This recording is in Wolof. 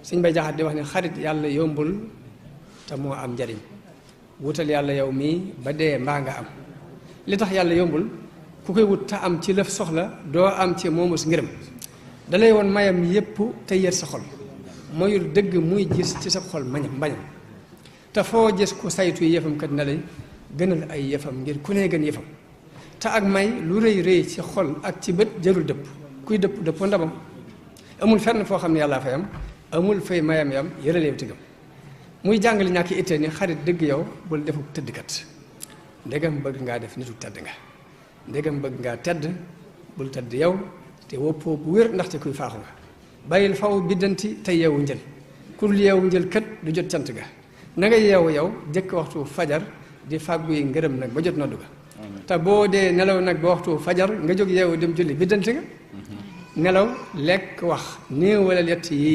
Sëñ Bay Jaxate di wax ne xarit yàlla yombul te moo am njariñ wutal yàlla yow mii ba dee mbaa nga am li tax yàlla yombul ku koy wut te am ci lëf soxla doo am ci moomus ngërëm dalay woon mayam yépp te yër sa xol moyul dëgg muy gis ci sa xol mbañam te foo gis ku saytu yëfam kat na lay gënal ay yëfam ngir ku ne gën yëfam te ak may lu rëy rëy ci xol ak ci bët jarul dëpp kuy dëpp dëppoo ndabam amul fenn foo xam ne yàllaa fay am amul fay mayam yam yëraleew tigam muy jàngale ñàkk ittee ni xarit dëgg yow bul defuk tëddkat ndegam bëgg ngaa def nitu tedd nga ndegam bëgg ngaa tedd bul tedd yow te woppoo bu wér ndaxte kuy faaxu nga bàyyil faw biddanti te yeewu njël ku dul yeewu njël kat du jot cant ga na nga yeewu yow jëkk waxtu fajar di fàggu yi ngërëm nag ba jot noddu ga te boo dee nelaw nag ba waxtu fajar nga jóg yeewu dem julli biddanti nga nelaw lekk wax néewalal yett yi